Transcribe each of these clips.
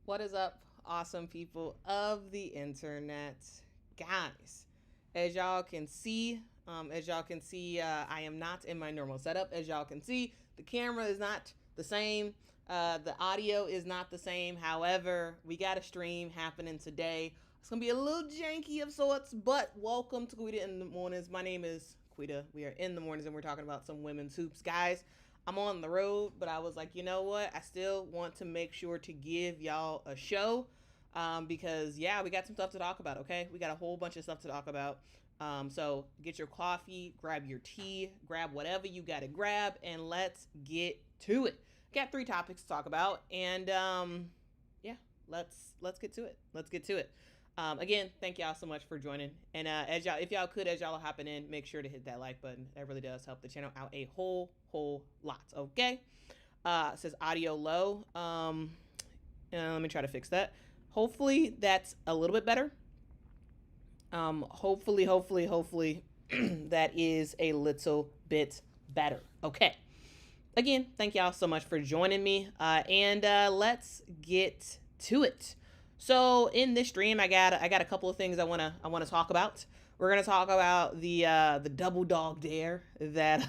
What is up, awesome people of the internet? Guys, as y'all can see, I am not in my normal setup. As y'all can see, the camera is not the same. The audio is not the same. However, we got a stream happening today. It's going to be a little janky of sorts, but welcome to Quita in the Mornings. My name is Quita. We are in the mornings and we're talking about some women's hoops. Guys, I'm on the road, but I was like, you know what? I still want to make sure to give y'all a show because, yeah, we got some stuff to talk about, okay? We got a whole bunch of stuff to talk about. So get your coffee, grab your tea, grab whatever you got to grab, and let's get to it. Got 3 topics to talk about, and yeah, let's get to it. Let's get to it. Again, thank y'all so much for joining. And as y'all are hopping in, make sure to hit that like button. That really does help the channel out a whole lot. Okay. It says audio low. Let me try to fix that. Hopefully that's a little bit better. Hopefully that is a little bit better. Okay. Again, thank y'all so much for joining me. And let's get to it. So in this stream, I got a couple of things I wanna talk about. We're gonna talk about the double dog dare that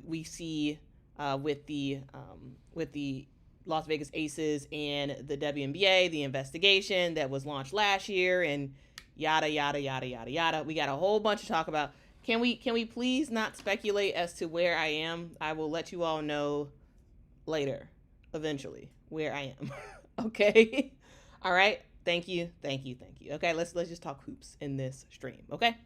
we see with the Las Vegas Aces and the WNBA, the investigation that was launched last year, and yada yada yada yada yada. We got a whole bunch to talk about. Can we please not speculate as to where I am? I will let you all know later, eventually, where I am. Okay? All right? Thank you. Okay, let's just talk hoops in this stream, okay?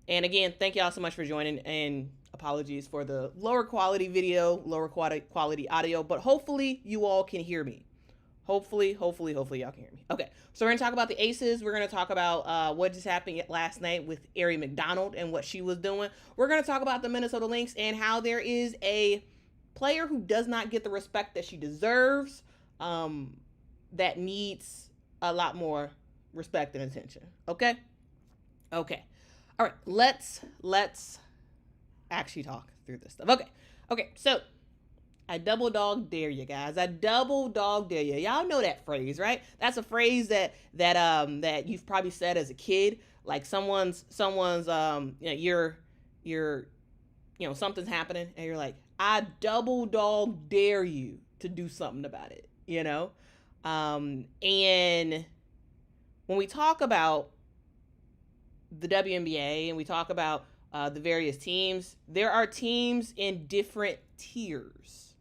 And again, thank y'all so much for joining, and apologies for the lower quality video, lower quality audio, but hopefully you all can hear me. Hopefully y'all can hear me. Okay, so we're gonna talk about the Aces. We're gonna talk about what just happened last night with Ari McDonald and what she was doing. We're gonna talk about the Minnesota Lynx and how there is a player who does not get the respect that she deserves, that needs a lot more respect and attention. Okay. All right, let's actually talk through this stuff. Okay, so I double dog dare you guys. I double dog dare you. Y'all know that phrase, right? That's a phrase that you've probably said as a kid. Like someone's you're something's happening and you're like, I double dog dare you to do something about it, and when we talk about the WNBA and we talk about the various teams, there are teams in different tiers.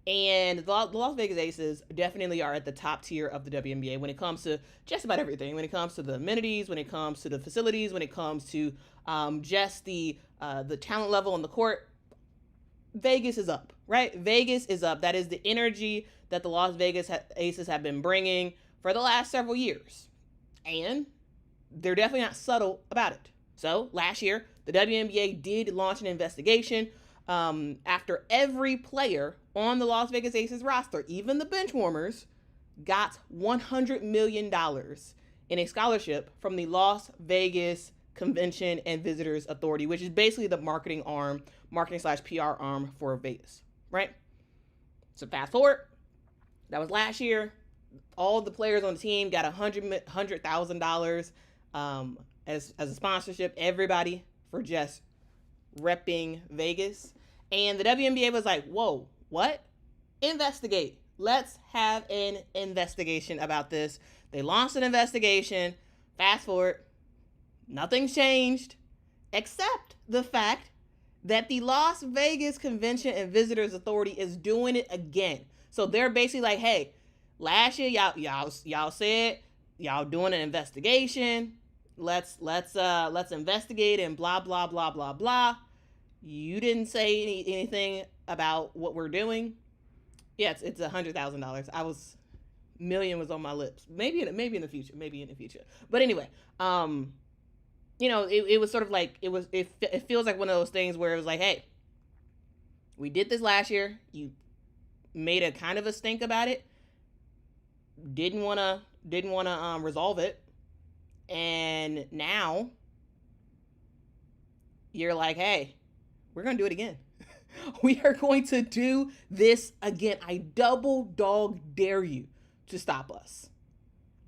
And the Las Vegas Aces definitely are at the top tier of the WNBA when it comes to just about everything. When it comes to the amenities, when it comes to the facilities, when it comes to just the talent level on the court, Vegas is up, right? Vegas is up. That is the energy that the Las Vegas Aces have been bringing for the last several years. And they're definitely not subtle about it. So last year, the WNBA did launch an investigation after every player on the Las Vegas Aces roster, even the bench warmers, got $100 million in a scholarship from the Las Vegas Convention and Visitors Authority, which is basically the marketing / PR arm for Vegas, right? So fast forward, that was last year. All the players on the team got $100,000 as a sponsorship. Everybody for just repping Vegas. And the WNBA was like, whoa, what? Investigate. Let's have an investigation about this. They launched an investigation. Fast forward, nothing's changed except the fact that the Las Vegas Convention and Visitors Authority is doing it again. So they're basically like, hey, last year y'all said y'all doing an investigation. Let's investigate and blah blah blah blah blah. You didn't say anything about what we're doing. Yeah, it's $100,000. Million was on my lips. Maybe in the future. But anyway, it was sort of like it feels like one of those things where it was like, hey, we did this last year. You made a kind of a stink about it. Didn't want to resolve it, and now you're like, hey, we're gonna do it again. We are going to do this again. I double dog dare you to stop us.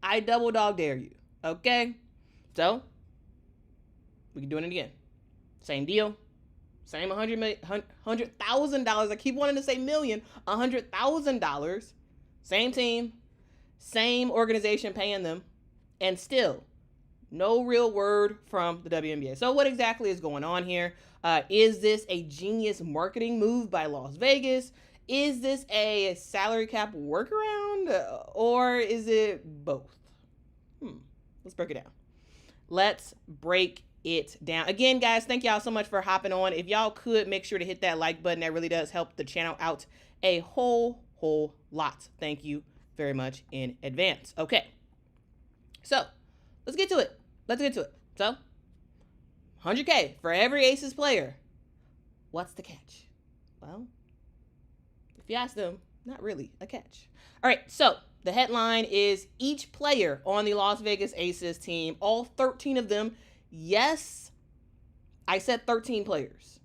I double dog dare you. Okay? So, we can do it again. Same deal. Same $100,000. I keep wanting to say million. $100,000. Same team. Same organization paying them. And still, no real word from the WNBA. So what exactly is going on here? Is this a genius marketing move by Las Vegas? Is this a salary cap workaround? Or is it both? Let's break it down. Let's break it down. Again, guys, thank y'all so much for hopping on. If y'all could make sure to hit that like button, that really does help the channel out a whole lot. Thank you very much in advance. Okay. So, let's get to it. So, $100K for every Aces player. What's the catch? Well, if you ask them, not really a catch. All right, so the headline is each player on the Las Vegas Aces team, all 13 of them. Yes, I said 13 players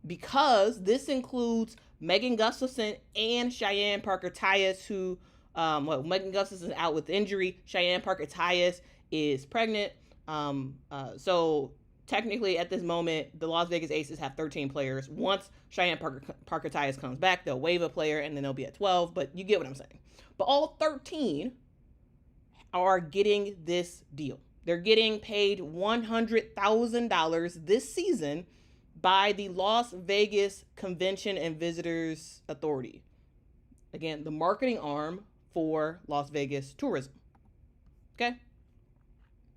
because this includes Megan Gustafson and Cheyenne Parker-Tyus, who, Megan Gustafson is out with injury. Cheyenne Parker-Tyus is pregnant. So technically at this moment, the Las Vegas Aces have 13 players. Once Cheyenne Parker-Tyus comes back, they'll waive a player and then they'll be at 12, but you get what I'm saying. But all 13 are getting this deal. They're getting paid $100,000 this season by the Las Vegas Convention and Visitors Authority. Again, the marketing arm for Las Vegas tourism. Okay?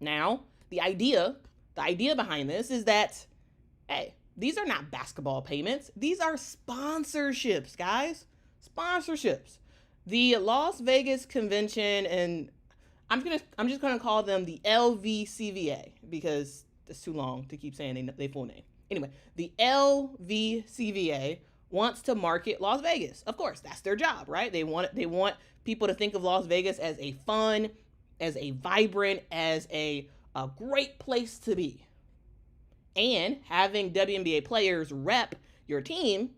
Now, the idea behind this is that, hey, these are not basketball payments. These are sponsorships, guys. Sponsorships. The Las Vegas Convention, and I'm just gonna call them the LVCVA because it's too long to keep saying their full name. Anyway, the LVCVA wants to market Las Vegas. Of course, that's their job, right? They want people to think of Las Vegas as a fun, as a vibrant, as a great place to be. And having WNBA players rep your team,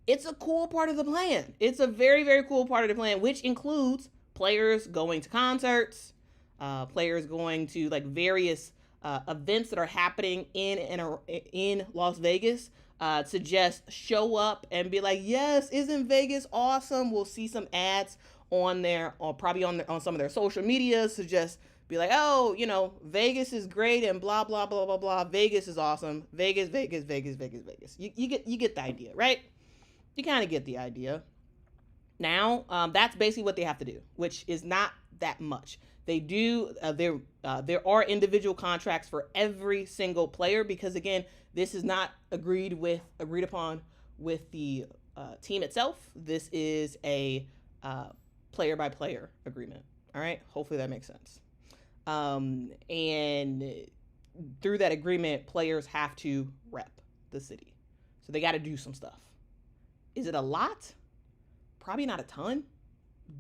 it's a cool part of the plan. It's a very, very cool part of the plan, which includes players going to concerts, players going to like various events that are happening in Las Vegas to just show up and be like, yes, isn't Vegas awesome? We'll see some ads on there, or probably on some of their social medias to just be like, oh, Vegas is great and blah blah blah blah blah. Vegas is awesome. Vegas. You get the idea, right? You kind of get the idea. Now, that's basically what they have to do, which is not that much. They do. There are individual contracts for every single player because, again, this is not agreed upon with the team itself. This is a player by player agreement. All right. Hopefully that makes sense. And through that agreement, players have to rep the city, so they got to do some stuff. Is it a lot? Probably not a ton,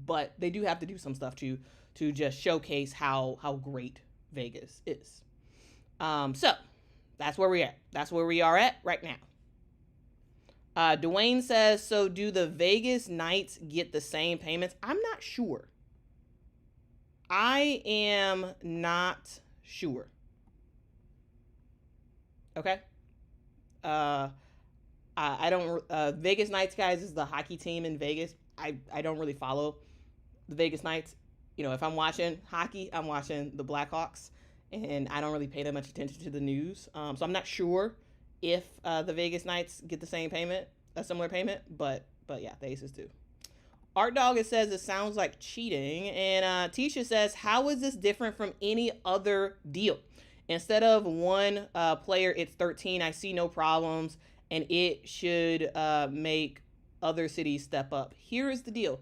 but they do have to do some stuff to just showcase how great Vegas is. So that's where we at. That's where we are at right now. Dwayne says, so do the Vegas Knights get the same payments? I'm not sure. I am not sure. Okay. I don't, Vegas Knights, guys, is the hockey team in Vegas. I don't really follow the Vegas Knights. If I'm watching hockey, I'm watching the Blackhawks, and I don't really pay that much attention to the news. So I'm not sure if the Vegas Knights get the same payment, a similar payment, but yeah, the Aces do. Art Dog, it says it sounds like cheating, and Tisha says, how is this different from any other deal? Instead of one player, it's 13. I see no problems, and it should make other cities step up. Here is the deal.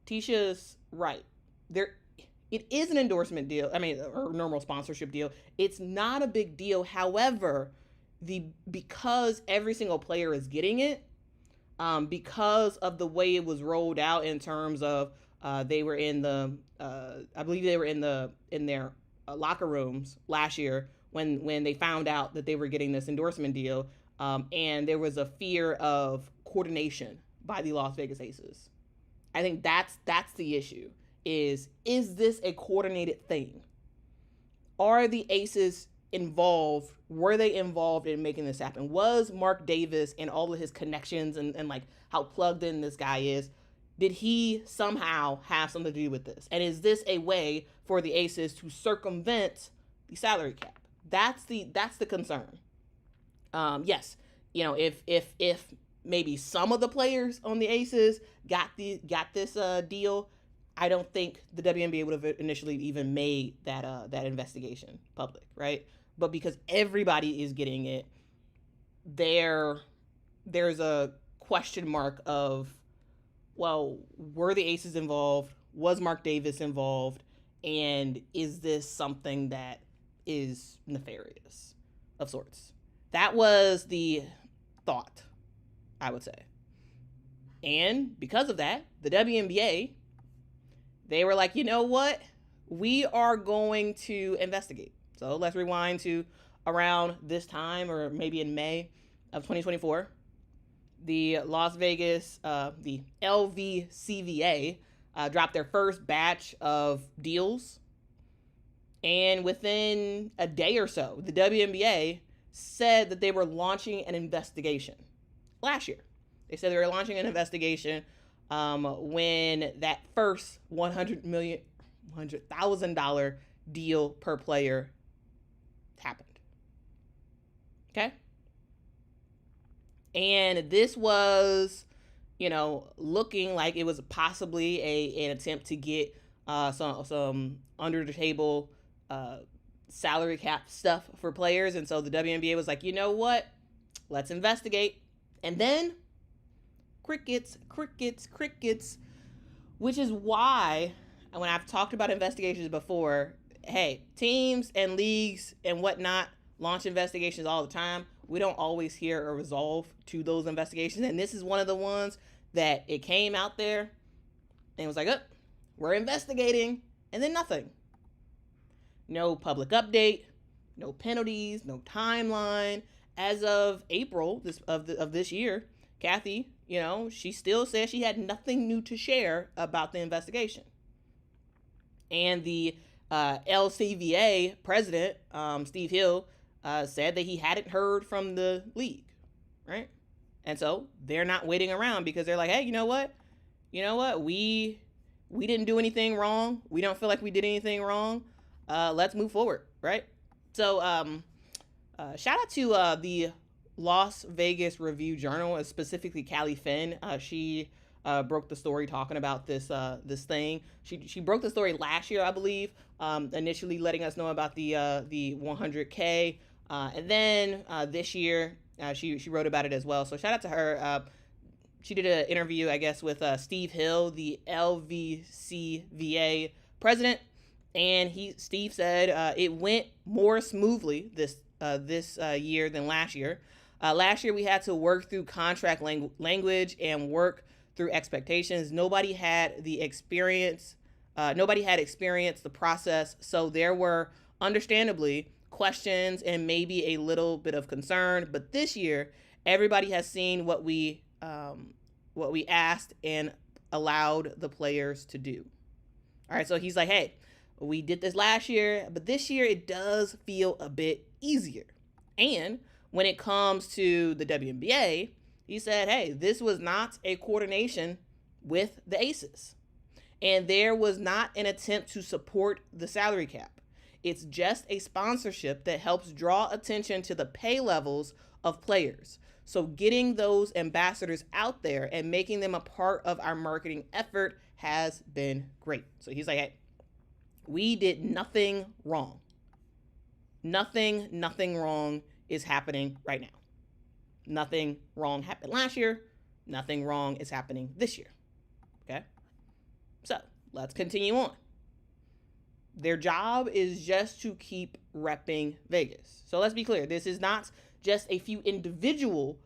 Tisha's right. It is an endorsement deal. Or normal sponsorship deal. It's not a big deal. However, because every single player is getting it, because of the way it was rolled out in terms of they were in the I believe they were in their locker rooms last year when they found out that they were getting this endorsement deal. and there was a fear of coordination by the Las Vegas Aces. I think that's the issue. Is this a coordinated thing? Are the Aces involved? Were they involved in making this happen? Was Mark Davis and all of his connections and like how plugged in this guy is, did he somehow have something to do with this? And is this a way for the Aces to circumvent the salary cap? That's the concern. Yes, if maybe some of the players on the Aces got this deal, I don't think the WNBA would have initially even made that investigation public, right? But because everybody is getting it, there's a question mark of, well, were the Aces involved? Was Mark Davis involved? And is this something that is nefarious of sorts? That was the thought, I would say. And because of that, the WNBA, they were like, you know what? We are going to investigate. So let's rewind to around this time, or maybe in May of 2024. The Las Vegas, the LVCVA, dropped their first batch of deals. And within a day or so, the WNBA said that they were launching an investigation last year. They said they were launching an investigation when that first $100,000 deal per player happened. Okay? And this was, looking like it was possibly an attempt to get some under the table salary cap stuff for players. And so the WNBA was like, you know what? Let's investigate. And then crickets, which is why when I've talked about investigations before, hey, teams and leagues and whatnot launch investigations all the time. We don't always hear a resolve to those investigations. And this is one of the ones that it came out there and it was like, oh, we're investigating, and then nothing. No public update, no penalties, no timeline. As of April of this year, Kathy, she still says she had nothing new to share about the investigation. And the LCVA president, Steve Hill, said that he hadn't heard from the league, right? And so they're not waiting around because they're like, hey, you know what? We didn't do anything wrong. We don't feel like we did anything wrong. Let's move forward, right? So shout out to the Las Vegas Review-Journal, specifically Callie Finn. She broke the story talking about this thing. She broke the story last year, I believe, initially letting us know about the 100K, and then this year she wrote about it as well. So shout out to her. She did an interview, I guess, with Steve Hill, the LVCVA president, and Steve said it went more smoothly this year than last year. Last year we had to work through contract language and work through expectations. Nobody had experienced the process, so there were understandably questions and maybe a little bit of concern. But this year, everybody has seen what we asked and allowed the players to do. All right, so he's like, hey, we did this last year, but this year it does feel a bit easier. And when it comes to the WNBA, he said, hey, this was not a coordination with the Aces. And there was not an attempt to support the salary cap. It's just a sponsorship that helps draw attention to the pay levels of players. So getting those ambassadors out there and making them a part of our marketing effort has been great. So he's like, hey, we did nothing wrong. Nothing wrong is happening right now. Nothing wrong happened last year. Nothing wrong is happening this year. Okay? So let's continue on. Their job is just to keep repping Vegas. So let's be clear. This is not just a few individual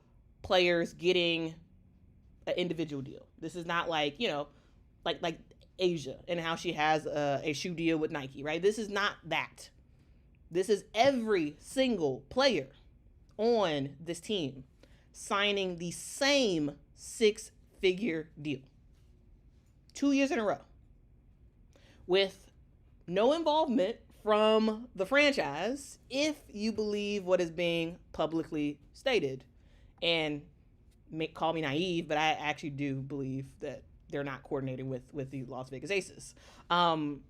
players getting an individual deal. This is not like, like Asia and how she has a shoe deal with Nike, right? This is not that. This is every single player on this team signing the same 6-figure deal 2 years in a row with no involvement from the franchise, if you believe what is being publicly stated. And call me naive, but I actually do believe that they're not coordinating with the Las Vegas Aces. And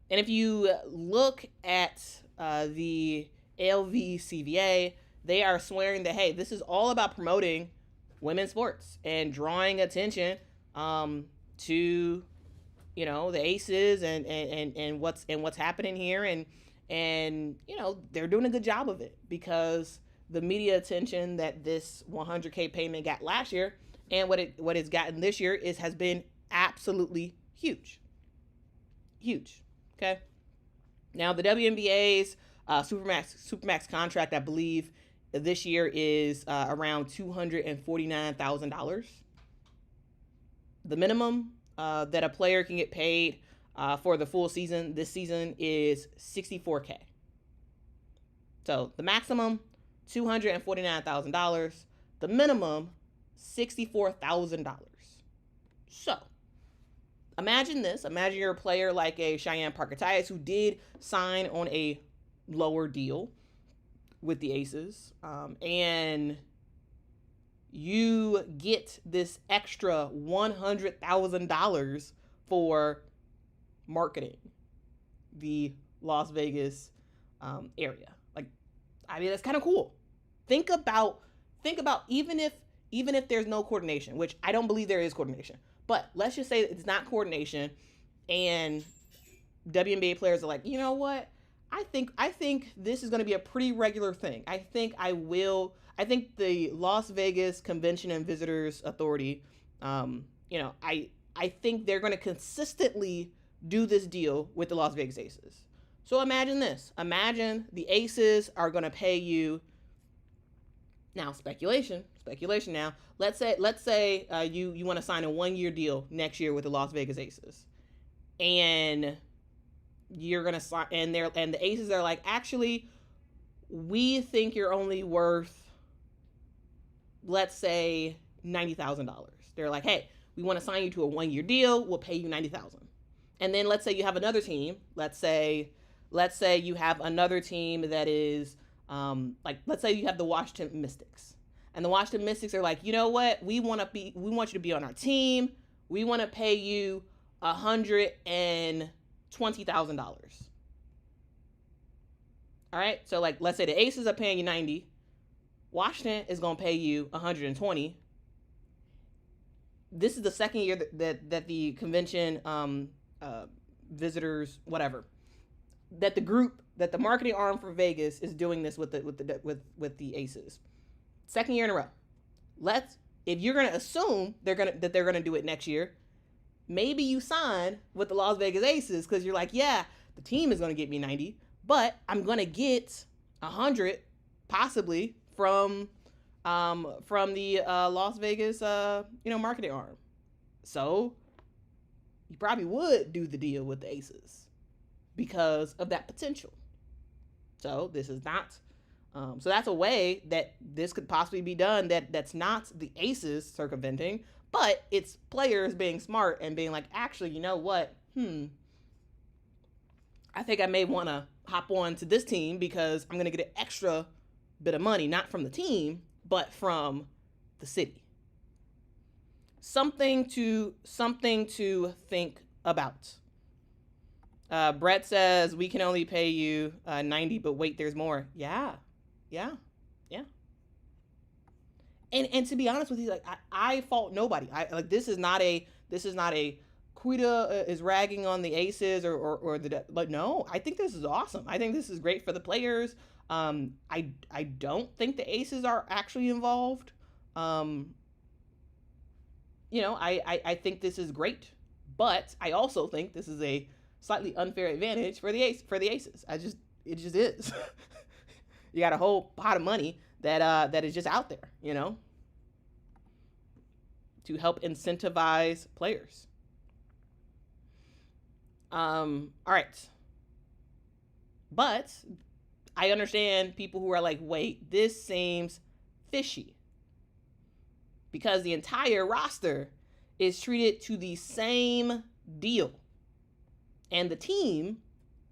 if you look at the LVCVA, they are swearing that, hey, this is all about promoting women's sports and drawing attention to the Aces and what's happening here, and they're doing a good job of it, because the media attention that this $100K payment got last year and what it's gotten this year has been absolutely huge. Okay. Now the WNBA's Supermax contract, I believe, this year is around $249,000. The minimum that a player can get paid for the full season this season is $64K. So the maximum, $249,000. The minimum, $64,000. So imagine this. Imagine you're a player like a Cheyenne Parker-Tyus, who did sign on a lower deal with the Aces, and you get this extra $100,000 for marketing the Las Vegas area. Like, I mean, that's kind of cool. Think about even if there's no coordination, which I don't believe there is coordination, but let's just say it's not coordination, and WNBA players are like, you know what? I think this is going to be a pretty regular thing. I think the Las Vegas Convention and Visitors Authority, I think they're going to consistently do this deal with the Las Vegas Aces. So imagine this. Imagine the Aces are going to pay you. Now, speculation now. Let's say you want to sign a 1-year deal next year with the Las Vegas Aces, and you're gonna sign, and the Aces are like, actually, we think you're only worth, let's say, $90,000. They're like, hey, we want to sign you to a 1-year deal. We'll pay you $90,000. And then let's say you have another team. Let's say you have another team that is let's say you have the Washington Mystics, and the Washington Mystics are like, you know what? We want you to be on our team. We want to pay you $120,000. All right. So let's say the Aces are paying you 90. Washington is going to pay you 120. This is the second year that the convention, visitors, whatever, that the marketing arm for Vegas is doing this with the Aces. Second year in a row. If you're going to assume they're going to do it next year, maybe you sign with the Las Vegas Aces because you're like, yeah, the team is going to get me 90, but I'm going to get 100 possibly from the Las Vegas marketing arm. So you probably would do the deal with the Aces because of that potential. So this is not so that's a way that this could possibly be done that's not the Aces circumventing, but it's players being smart and being like, actually, you know what? I think I may want to hop on to this team because I'm going to get an extra bit of money, not from the team, but from the city. Something to think about. Brett says, we can only pay you 90, but wait, there's more. Yeah. And to be honest with you, like, I fault nobody. This is not a Quita is ragging on the Aces but no, I think this is awesome. I think this is great for the players. I don't think the Aces are actually involved. I think this is great, but I also think this is a slightly unfair advantage for the Aces. It just is. You got a whole pot of money that is just out there, to help incentivize players. All right. But I understand people who are like, wait, this seems fishy. Because the entire roster is treated to the same deal. And the team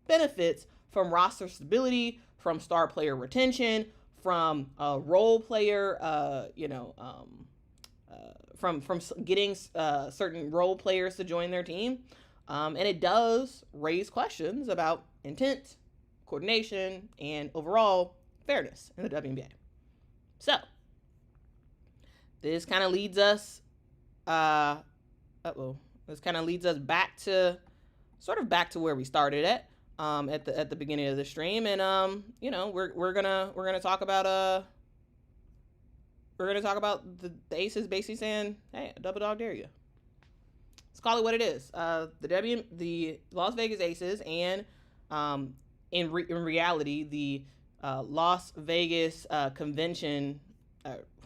benefits from roster stability, from star player retention, from role player, from getting certain role players to join their team. And it does raise questions about intent, coordination, and overall fairness in the WNBA. So, this kind of leads us, this kind of leads us back to where we started at the beginning of the stream, and we're gonna talk about the Aces basically saying, hey, a double dog dare you. Let's call it what it is. The Las Vegas Aces and in reality the Las Vegas Convention.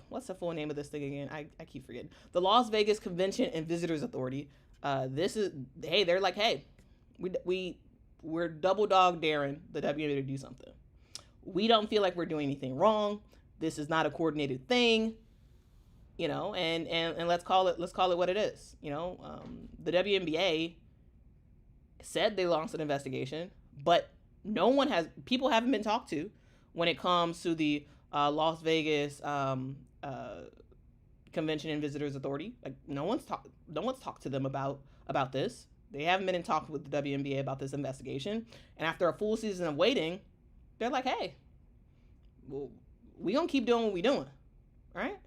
What's the full name of this thing again? I keep forgetting. The Las Vegas Convention and Visitors Authority. They're like, hey, we're double dog daring the WNBA to do something. We don't feel like we're doing anything wrong. This is not a coordinated thing, and let's call it what it is. The WNBA said they launched an investigation, but people haven't been talked to when it comes to the Las Vegas Convention and Visitors Authority. Like no one's talked to them about this. They haven't been in talk with the WNBA about this investigation. And after a full season of waiting, they're like, hey, well, we gonna keep doing what we're doing, right?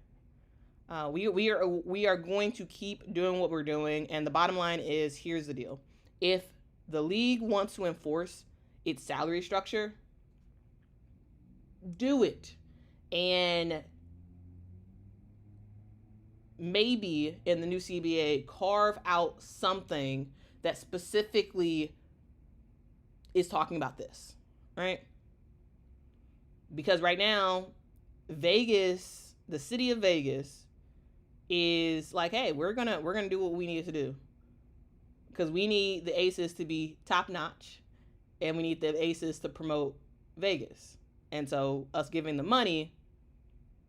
We are going to keep doing what we're doing. And the bottom line is, here's the deal: if the league wants to enforce its salary structure, do it. And maybe in the new CBA, carve out something that specifically is talking about this, right? Because right now, Vegas, the city of Vegas, is like, hey, we're gonna do what we need to do, because we need the Aces to be top notch, and we need the Aces to promote Vegas, and so us giving the money,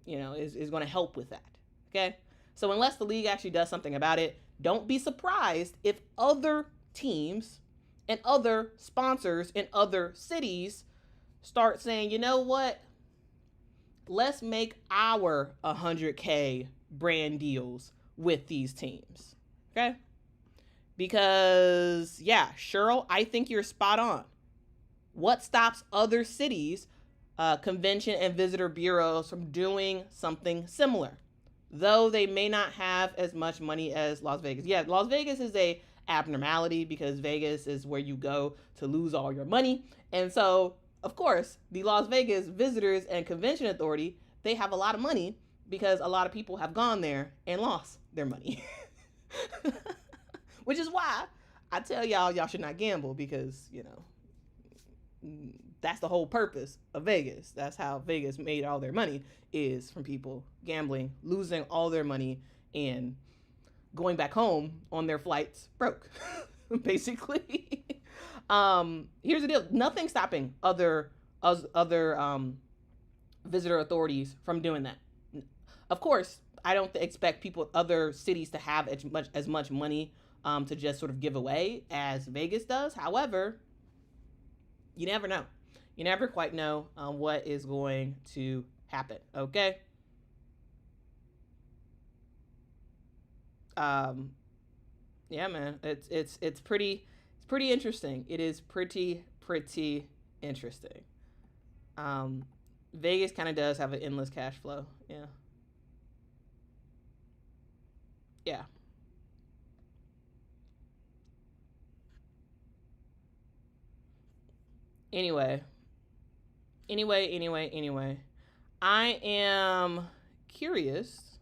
is going to help with that. Okay, so unless the league actually does something about it, don't be surprised if other teams and other sponsors in other cities start saying, you know what, let's make our 100K brand deals with these teams. Okay, because yeah, Cheryl, I think you're spot on. What stops other cities, convention and visitor bureaus, from doing something similar, though they may not have as much money as Las Vegas? Yeah, Las Vegas is a abnormality because Vegas is where you go to lose all your money. And so, of course, the Las Vegas Visitors and Convention Authority, they have a lot of money because a lot of people have gone there and lost their money. Which is why I tell y'all should not gamble, because, that's the whole purpose of Vegas. That's how Vegas made all their money, is from people gambling, losing all their money, and going back home on their flights broke, basically. Here's the deal: nothing's stopping other visitor authorities from doing that. Of course, I don't expect other cities to have as much money to just sort of give away as Vegas does. However, you never know. You never quite know what is going to happen. Okay. Yeah, man. It's pretty interesting. It is pretty interesting. Vegas kind of does have an endless cash flow. Yeah. Yeah. Anyway. I am curious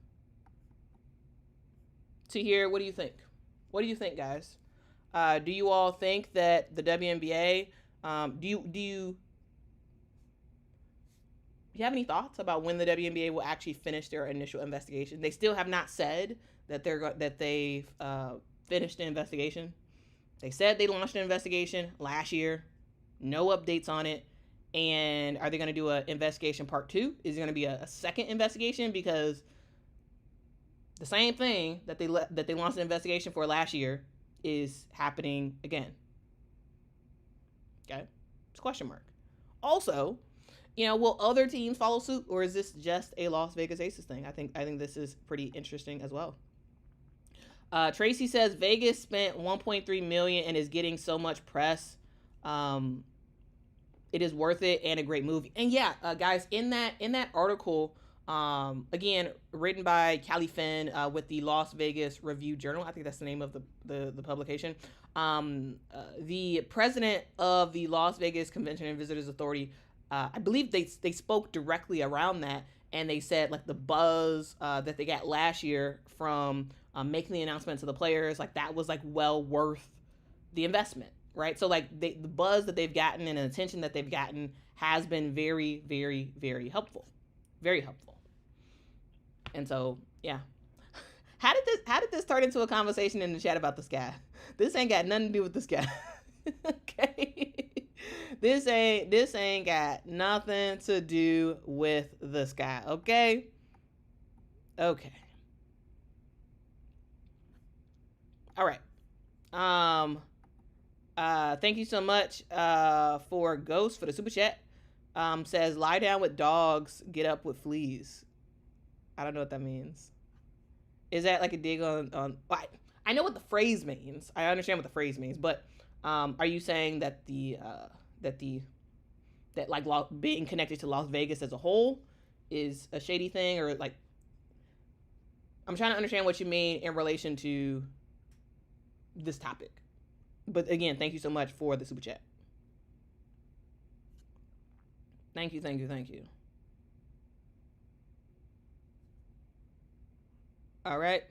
to hear, what do you think? What do you think, guys? Do you all think that the WNBA, do you have any thoughts about when the WNBA will actually finish their initial investigation? They still have not said that they've finished the investigation. They said they launched an investigation last year. No updates on it. And are they going to do an investigation part 2? Is it going to be a second investigation? Because the same thing that they launched an investigation for last year is happening again. Okay, it's a question mark. Also, will other teams follow suit, or is this just a Las Vegas Aces thing? I think this is pretty interesting as well. Tracy says Vegas spent 1.3 million and is getting so much press. It is worth it and a great movie. And yeah, guys, in that article, again, written by Callie Finn with the Las Vegas Review Journal. I think that's the name of the publication. The president of the Las Vegas Convention and Visitors Authority, I believe they spoke directly around that, and they said like the buzz that they got last year from making the announcement to the players, like that was like well worth the investment, right? So like the buzz that they've gotten and the attention that they've gotten has been very, very, very helpful. Very helpful. And so, yeah. How did this turn into a conversation in the chat about the sky? This ain't got nothing to do with the sky. Okay. This ain't got nothing to do with the sky, okay? Okay. All right. Thank you so much for Ghost for the super chat. Says lie down with dogs, get up with fleas. I don't know what that means. Is that like a dig on I know what the phrase means. I understand what the phrase means, but are you saying that being connected to Las Vegas as a whole is a shady thing, or like I'm trying to understand what you mean in relation to this topic. But again, thank you so much for the super chat. Thank you. All right.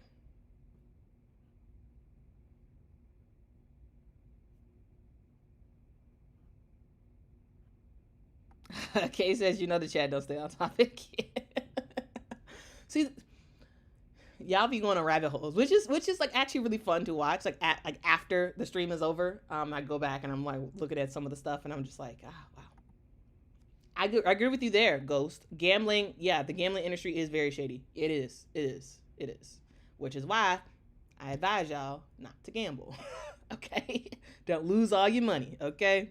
Kay says, the chat don't stay on topic. See, y'all be going on rabbit holes, which is like actually really fun to watch. Like after the stream is over, I go back and I'm like looking at some of the stuff, and I'm just like, wow. I agree with you there, Ghost. Gambling, yeah, the gambling industry is very shady. It is. Which is why I advise y'all not to gamble. Okay? Don't lose all your money, okay?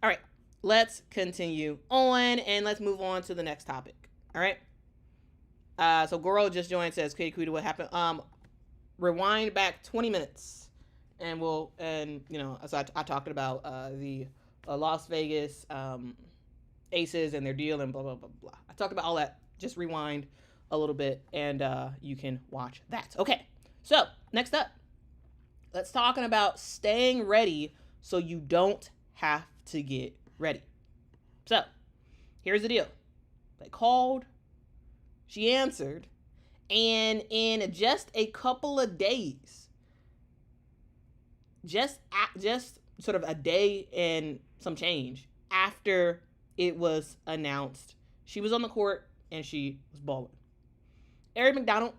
All right, let's continue on, and let's move on to the next topic. All right? So Goro just joined, says, Quita, what happened? Rewind back 20 minutes, and so I talked about the Las Vegas Aces and their deal and blah, blah, blah, blah. I talked about all that. Just rewind a little bit, and you can watch that. Okay, so next up, let's talk about staying ready so you don't have to get ready. So here's the deal. They called, she answered, and in just a couple of days, just sort of a day and some change after it was announced, she was on the court and she was balling. Eric McDonald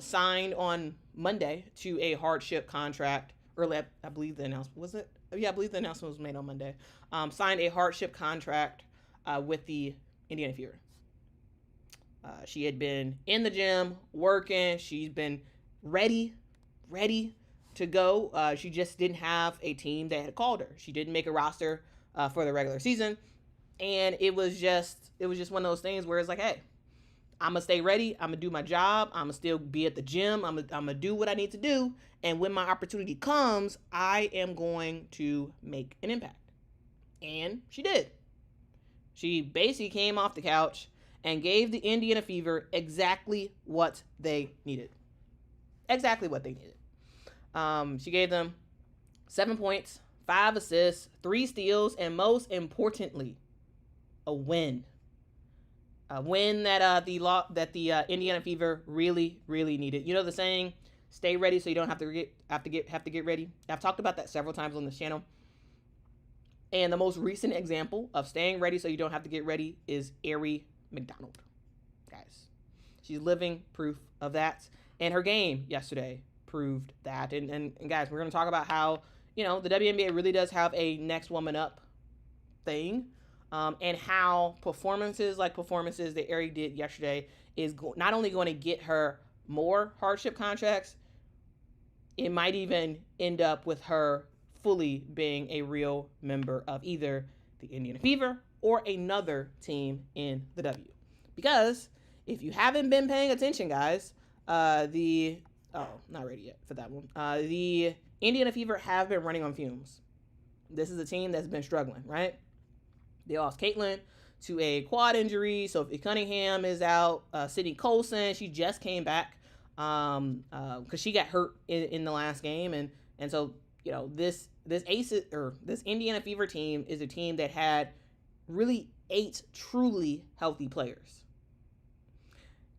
signed on Monday to a hardship contract. Early, I believe the announcement was it. Yeah, I believe the announcement was made on Monday. Signed a hardship contract with the Indiana Fever. She had been in the gym working. She's been ready to go. She just didn't have a team that had called her. She didn't make a roster for the regular season, and it was just one of those things where it's like, hey, I'm gonna stay ready. I'm gonna do my job. I'm gonna still be at the gym. I'm gonna do what I need to do, and when my opportunity comes, I am going to make an impact. And she did. She basically came off the couch and gave the Indiana Fever exactly what they needed. Exactly what they needed. She gave them 7 points, 5 assists, 3 steals, and most importantly, a win. A win that the Indiana Fever really, really needed. You know the saying, "Stay ready so you don't have to get ready." I've talked about that several times on this channel. And the most recent example of staying ready so you don't have to get ready is Ari McDonald. Guys, she's living proof of that. And her game yesterday proved that. And guys, we're going to talk about how, the WNBA really does have a next woman up thing. and how performances that Ari did yesterday is not only going to get her more hardship contracts, it might even end up with her fully being a real member of either the Indiana Fever or another team in the W. Because if you haven't been paying attention, guys, not ready yet for that one. The Indiana Fever have been running on fumes. This is a team that's been struggling, right? They lost Caitlin to a quad injury. Sophie Cunningham is out. Sydney Colson, she just came back because she got hurt in the last game, and so this Indiana Fever team is a team that had really 8 truly healthy players,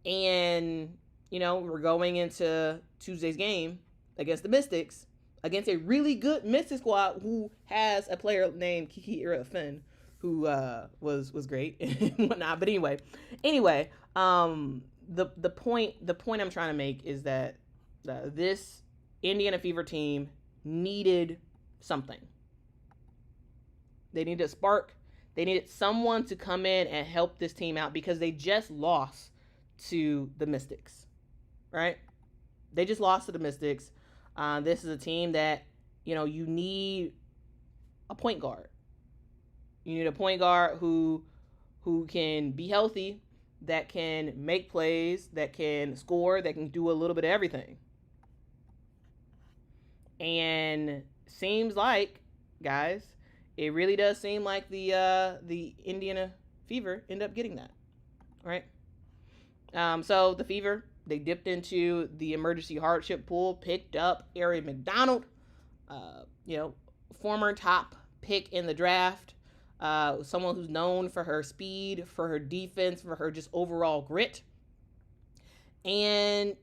and we're going into Tuesday's game against the Mystics, against a really good Mystic squad who has a player named Quita Loves who was great and whatnot. But anyway, the point I'm trying to make is that this Indiana Fever team needed something. They needed a spark. They needed someone to come in and help this team out because they just lost to the Mystics, right? They just lost to the Mystics. This is a team that, you need a point guard. You need a point guard who can be healthy, that can make plays, that can score, that can do a little bit of everything. And seems like, guys, it really does seem like the Indiana Fever end up getting that, right? So the Fever, they dipped into the emergency hardship pool, picked up Ari McDonald, former top pick in the draft, someone who's known for her speed, for her defense, for her just overall grit. And,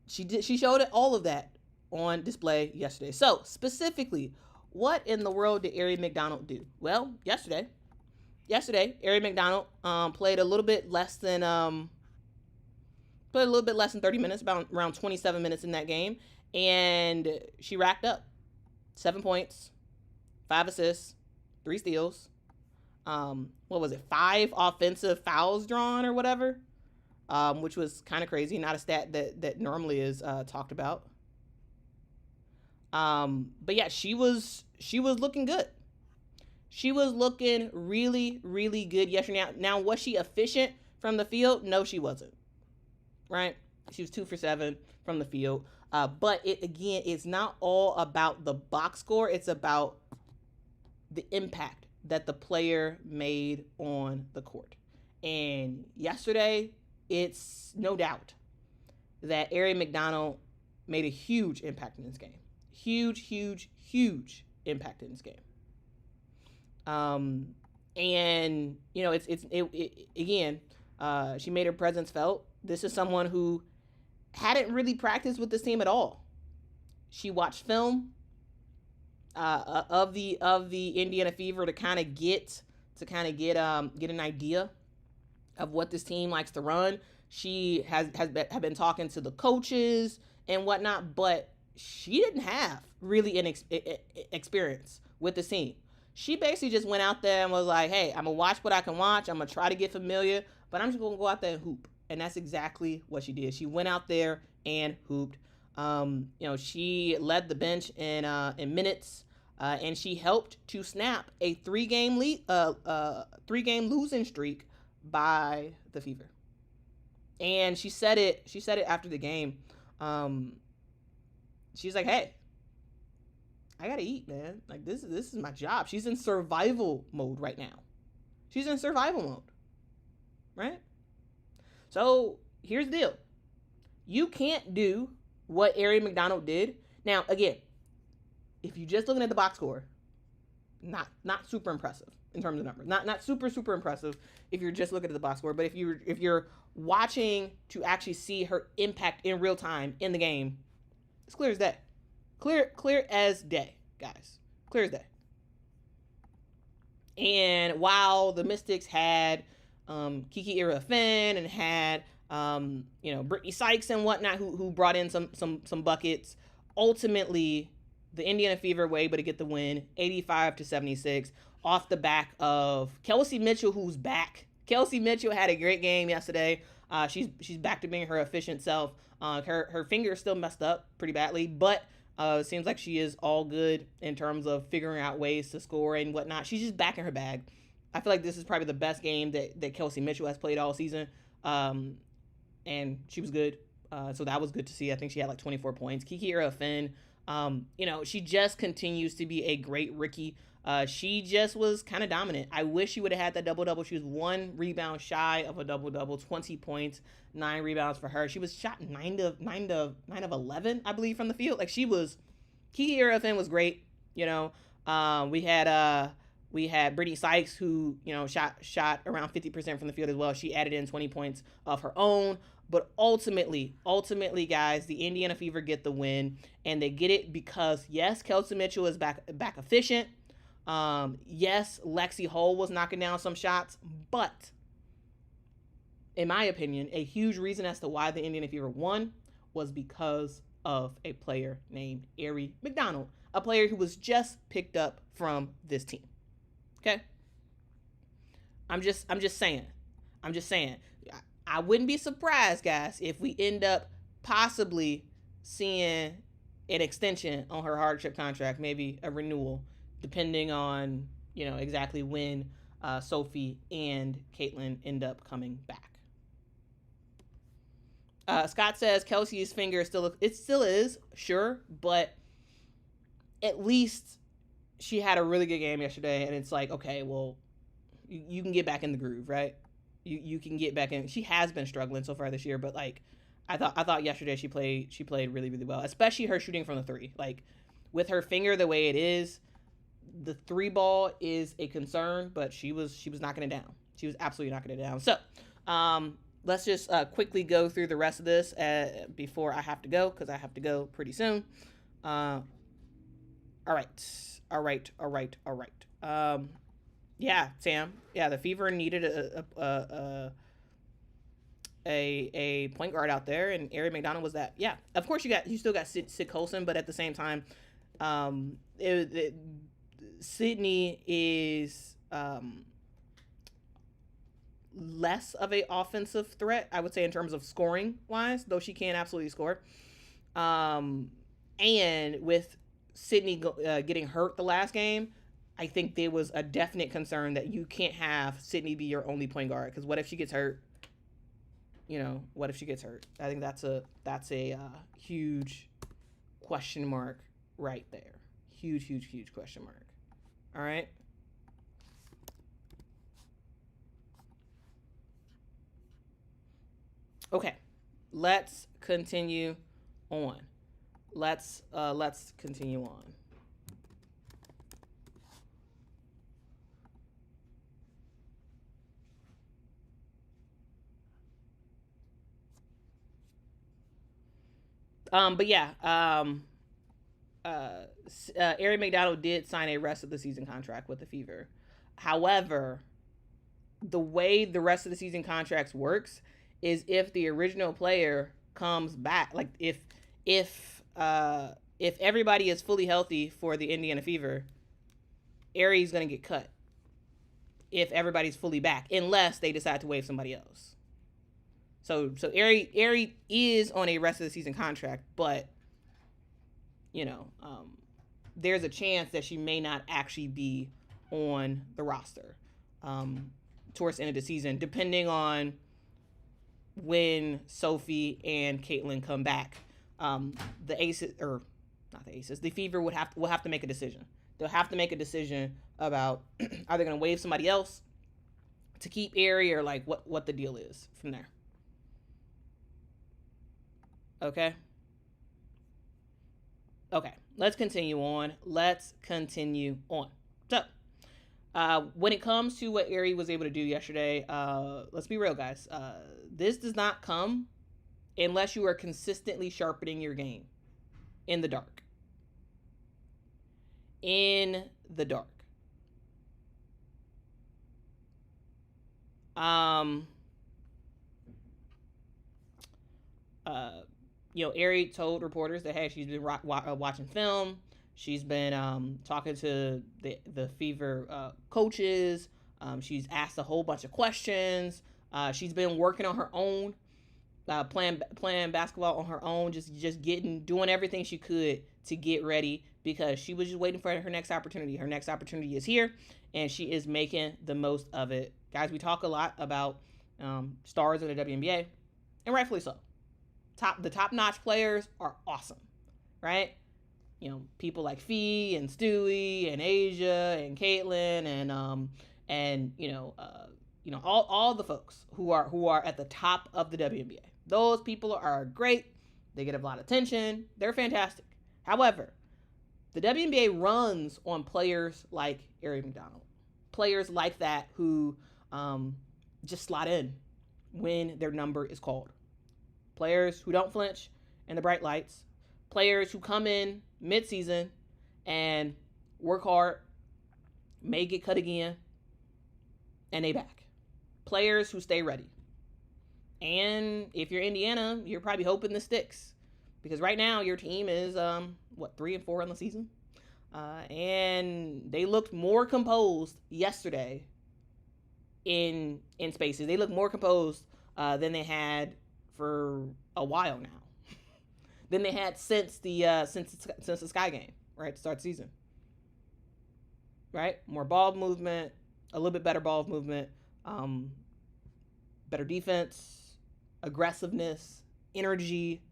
she showed all of that on display yesterday. So, specifically, what in the world did Ari McDonald do? Well, yesterday, Ari McDonald played a little bit less than 30 minutes, around 27 minutes in that game, and she racked up 7 points, 5 assists, 3 steals. 5 offensive fouls drawn or whatever, which was kind of crazy. Not a stat that normally is talked about. But yeah, she was looking good. She was looking really, really good yesterday. Now, was she efficient from the field? No, she wasn't. Right? She was 2 for 7 from the field. But it's not all about the box score. It's about the impact that the player made on the court. And yesterday, it's no doubt that Ari McDonald made a huge impact in this game. Huge, huge, huge impact in this game. And she made her presence felt. This is someone who hadn't really practiced with this team at all. She watched film of the Indiana Fever to kind of get an idea of what this team likes to run. She has been talking to the coaches and whatnot, but she didn't have really an experience with the team. She basically just went out there and was like, hey, I'm going to watch what I can watch. I'm going to try to get familiar, but I'm just going to go out there and hoop. And that's exactly what she did. She went out there and hooped. She led the bench in minutes, and she helped to snap a 3-game losing streak by the Fever. And she said it after the game. She's like, hey, I gotta eat, man. Like, this is my job. She's in survival mode right now. Right? So, here's the deal. You can't do what Ari McDonald did. Now, again, if you're just looking at the box score, not super impressive in terms of numbers. Not super, super impressive if you're just looking at the box score. But if you're watching to actually see her impact in real time in the game, it's clear as day. Clear as day, guys. Clear as day. And while the Mystics had Kiki Irafin and had Brittany Sykes and whatnot who brought in some buckets, ultimately the Indiana Fever were able to get the win, 85-76, off the back of Kelsey Mitchell, who's back. Kelsey Mitchell had a great game yesterday. She's back to being her efficient self. Her finger is still messed up pretty badly, but it seems like she is all good in terms of figuring out ways to score and whatnot. She's just back in her bag. I feel like this is probably the best game that Kelsey Mitchell has played all season. And she was good. So that was good to see. I think she had like 24 points. Kiki Finn, she just continues to be a great rookie. She just was kind of dominant. I wish she would have had that double-double. She was 1 rebound shy of a double-double, 20 points, 9 rebounds for her. She was shot 9 of 11, I believe, from the field. Like, Kiki Finn was great. We had Brittany Sykes, who, shot around 50% from the field as well. She added in 20 points of her own. But ultimately, guys, the Indiana Fever get the win. And they get it because, yes, Kelsey Mitchell is back efficient. Yes, Lexi Hull was knocking down some shots. But, in my opinion, a huge reason as to why the Indiana Fever won was because of a player named Aari McDonald. A player who was just picked up from this team. Okay? I'm just saying. I wouldn't be surprised, guys, if we end up possibly seeing an extension on her hardship contract, maybe a renewal, depending on, exactly when Sophie and Caitlin end up coming back. Scott says Kelsey's finger still is, sure, but at least she had a really good game yesterday, and it's like, okay, well, you can get back in the groove, right? You can get back in. She has been struggling so far this year, but like I thought yesterday she played really, really well, especially her shooting from the 3. Like, with her finger the way it is, the 3 ball is a concern, but she was knocking it down. She was absolutely knocking it down. So, let's just quickly go through the rest of this before I have to go, because I have to go pretty soon. All right. Yeah, Sam. Yeah, the Fever needed a point guard out there, and Aari McDonald was that. Yeah, of course you still got Sid Colson, but at the same time, Sydney is less of a offensive threat, I would say, in terms of scoring wise, though she can absolutely score. And with Sydney getting hurt the last game, I think there was a definite concern that you can't have Sydney be your only point guard, because what if she gets hurt? What if she gets hurt? I think that's a huge question mark right there. Huge question mark. All right. Okay, let's continue on. Let's continue on. But yeah, Aari McDonald did sign a rest of the season contract with the Fever. However, the way the rest of the season contracts works is if the original player comes back, like if everybody is fully healthy for the Indiana Fever, Aari's gonna get cut if everybody's fully back, unless they decide to waive somebody else. So Aari is on a rest of the season contract, but there's a chance that she may not actually be on the roster towards the end of the season, depending on when Sophie and Caitlin come back. The Aces, or not the Aces, the Fever will have to make a decision. They'll have to make a decision about are they going to waive somebody else to keep Aari, or like what the deal is from there. Okay, let's continue on. So, when it comes to what Aari was able to do yesterday, let's be real, guys. This does not come unless you are consistently sharpening your game in the dark. Aari told reporters that, hey, she's been watching film. She's been talking to the Fever coaches. She's asked a whole bunch of questions. She's been working on her own, playing basketball on her own, just doing everything she could to get ready, because she was just waiting for her next opportunity. Her next opportunity is here, and she is making the most of it. Guys, we talk a lot about stars in the WNBA, and rightfully so. The top-notch players are awesome, right? People like Fee and Stewie and Asia and Caitlin and all the folks who are at the top of the WNBA. Those people are great. They get a lot of attention. They're fantastic. However, the WNBA runs on players like Ari McDonald, players like that who just slot in when their number is called, players who don't flinch in the bright lights, players who come in mid-season and work hard, may get cut again, and they back. Players who stay ready. And if you're Indiana, you're probably hoping this sticks, because right now your team is 3-4 on the season, and they looked more composed yesterday in spaces. They looked more composed than they had for a while now. Than they had since the Sky game, right, to start the season. Right, more ball movement, a little bit better ball movement, better defense, aggressiveness, energy.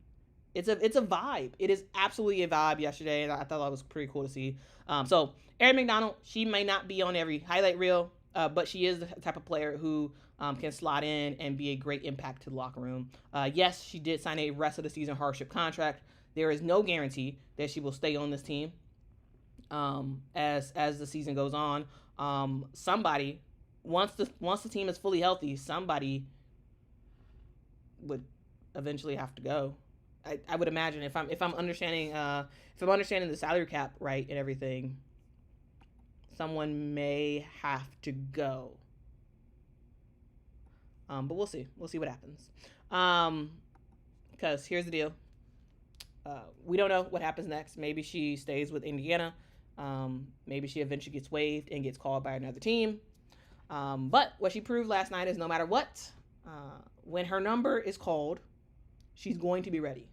It's a vibe. It is absolutely a vibe yesterday, and I thought that was pretty cool to see. So Ari McDonald, she may not be on every highlight reel, but she is the type of player who can slot in and be a great impact to the locker room. Yes, she did sign a rest of the season hardship contract. There is no guarantee that she will stay on this team as the season goes on. Somebody, once the team is fully healthy, somebody would eventually have to go. I would imagine, if I'm understanding the salary cap right and everything, someone may have to go. But we'll see. We'll see what happens. Because here's the deal. We don't know what happens next. Maybe she stays with Indiana. Maybe she eventually gets waived and gets called by another team. But what she proved last night is no matter what, when her number is called, she's going to be ready.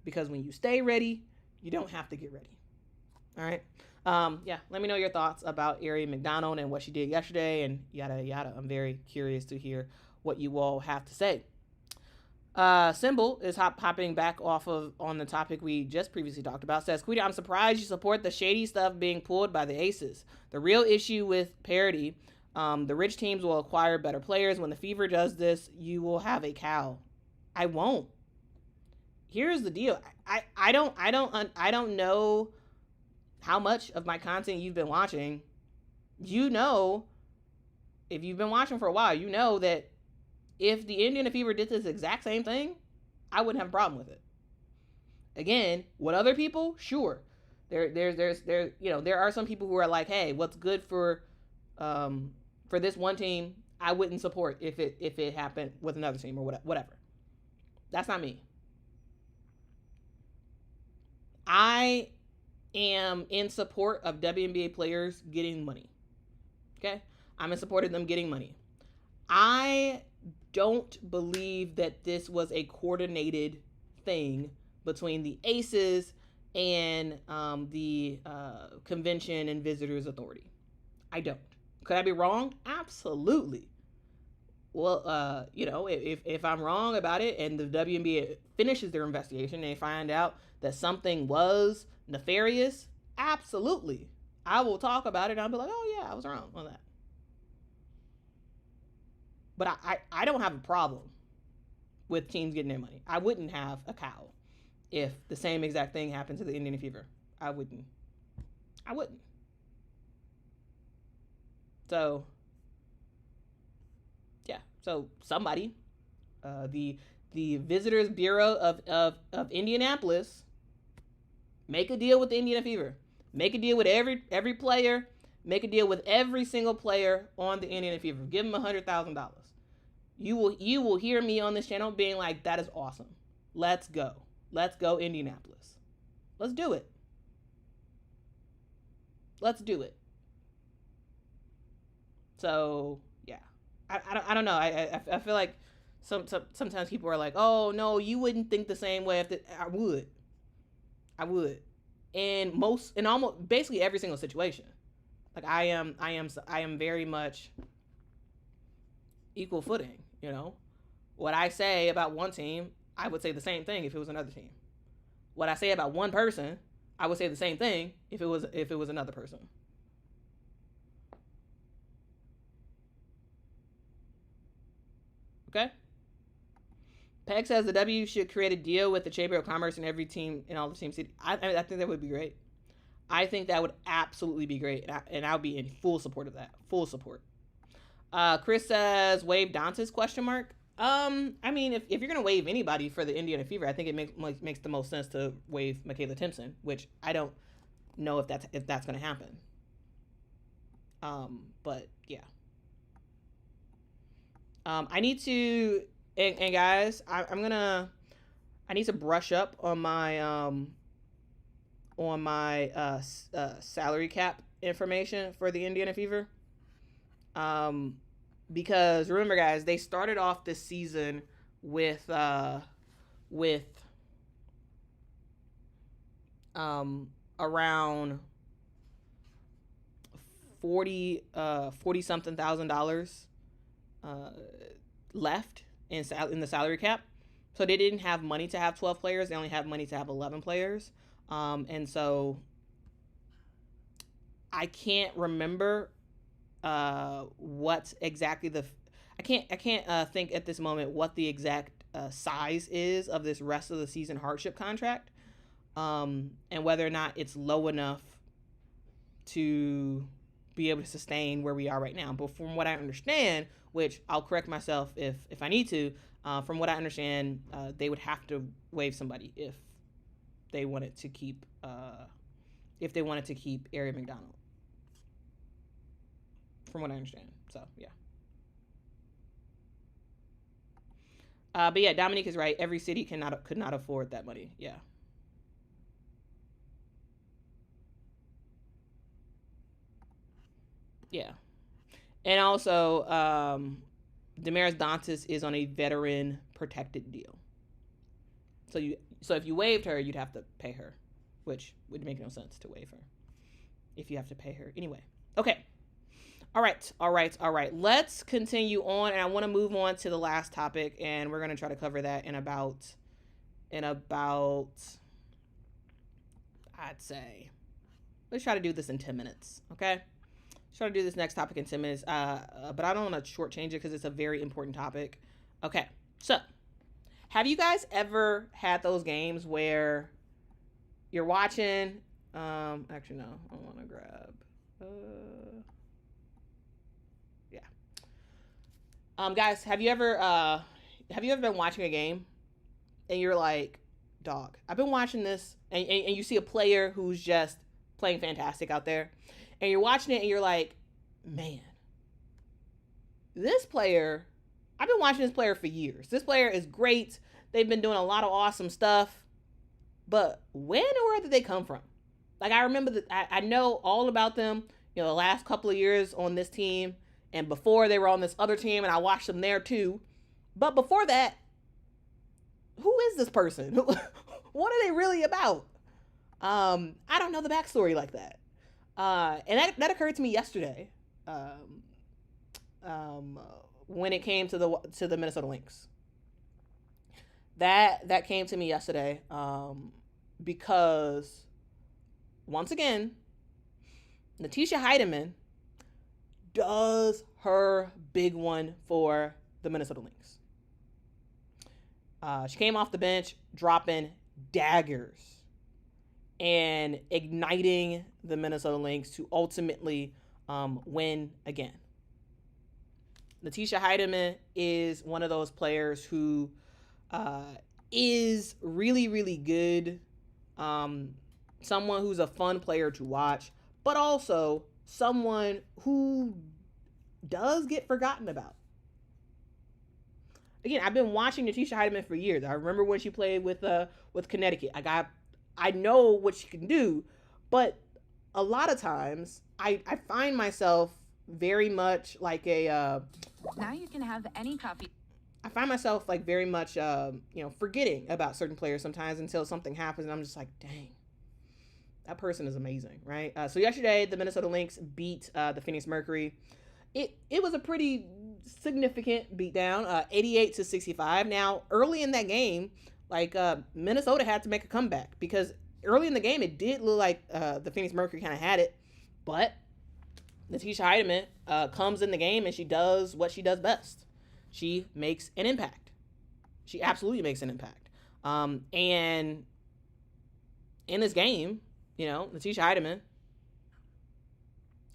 Because when you stay ready, you don't have to get ready. All right? Let me know your thoughts about Ari McDonald and what she did yesterday and yada, yada. I'm very curious to hear what you all have to say. Symbol is hopping back on the topic we just previously talked about. Says, Quita, I'm surprised you support the shady stuff being pulled by the Aces. The real issue with parity, the rich teams will acquire better players. When the Fever does this, you will have a cow. I won't. Here's the deal. I don't know how much of my content you've been watching. If you've been watching for a while, you know that if the Indiana Fever did this exact same thing, I wouldn't have a problem with it. Again, what other people? Sure. There are some people who are like, hey, what's good for this one team, I wouldn't support if it happened with another team or whatever. That's not me. I am in support of WNBA players getting money. Okay? I'm in support of them getting money. I don't believe that this was a coordinated thing between the Aces and the Convention and Visitors Authority. I don't. Could I be wrong? Absolutely. Well, if I'm wrong about it and the WNBA finishes their investigation and they find out that something was nefarious, absolutely. I will talk about it and I'll be like, oh yeah, I was wrong on that. But I don't have a problem with teams getting their money. I wouldn't have a cow if the same exact thing happened to the Indiana Fever. I wouldn't. So, yeah. So somebody, the Visitors Bureau of Indianapolis, make a deal with the Indiana Fever. Make a deal with every player. Make a deal with every single player on the Indiana Fever. Give them $100,000. You will hear me on this channel being like, that is awesome. Let's go. Let's go Indianapolis. Let's do it. Let's do it. So yeah, I don't know. I feel like sometimes people are like, oh no, you wouldn't think the same way. If I would, in almost basically every single situation. Like I am very much equal footing. You know, what I say about one team, I would say the same thing if it was another team. What I say about one person, I would say the same thing if it was another person. Okay. Peg says the W should create a deal with the Chamber of Commerce and every team in all the teams. I think that would be great. I think that would absolutely be great, and I'll be in full support of that. Full support. Chris says waive Dantas question mark. I mean, if you're gonna waive anybody for the Indiana Fever, I think it makes the most sense to waive Michaela Timpson, which I don't know if that's gonna happen. But yeah. I need to and guys, I'm gonna I need to brush up on my salary cap information for the Indiana Fever. Um, because remember, guys, they started off this season with with around 40 something $1,000 uh left in the salary cap. So they didn't have money to have 12 players. They only have money to have 11 players. And so I can't remember what exactly I can't think at this moment what the exact size is of this rest of the season hardship contract, and whether or not it's low enough to be able to sustain where we are right now. But from what I understand, which I'll correct myself if I need to, from what I understand, they would have to waive somebody they wanted to keep if they wanted to keep Ari McDonald. From what I understand. So yeah. But yeah, Dominique is right. Every city could not afford that money. Yeah. Yeah. And also, Damaris Dantas is on a veteran protected deal. So if you waived her, you'd have to pay her, which would make no sense to waive her if you have to pay her anyway. Okay. All right, all right, all right. Let's continue on, and I want to move on to the last topic, and we're gonna try to cover that in about I'd say let's try to do this in 10 minutes. Okay, let's try to do this next topic in 10 minutes. But I don't want to shortchange it because it's a very important topic. Okay, so have you guys ever had those games where you're watching? Actually, no. I want to grab. Yeah. Guys, have you ever been watching a game and you're like, dog, I've been watching this, and you see a player who's just playing fantastic out there, and you're watching it and you're like, man, this player, I've been watching this player for years. This player is great. They've been doing a lot of awesome stuff, but when or where did they come from? Like, I remember that I know all about them, the last couple of years on this team, and before they were on this other team, and I watched them there too. But before that, who is this person? What are they really about? I don't know the backstory like that. And that occurred to me yesterday. Um, when it came to the Minnesota Lynx. That came to me yesterday. Because once again, Natisha Hiedeman does her big one for the Minnesota Lynx. She came off the bench dropping daggers and igniting the Minnesota Lynx to ultimately win again. Natisha Hiedeman is one of those players who is really, really good. Someone who's a fun player to watch, but also someone who does get forgotten about. Again, I've been watching Natisha Hiedeman for years. I remember when she played with Connecticut. I know what she can do, but a lot of times I find myself very much like a Now you can have any coffee. I find myself like very much forgetting about certain players sometimes until something happens and I'm just like, dang, that person is amazing, right? So yesterday the Minnesota Lynx beat the Phoenix Mercury. It was a pretty significant beatdown, 88-65. Now early in that game, like Minnesota had to make a comeback because early in the game it did look like the Phoenix Mercury kind of had it, but Natisha Hiedeman comes in the game and she does what she does best. She makes an impact. She absolutely makes an impact. And in this game, Natisha Hiedeman,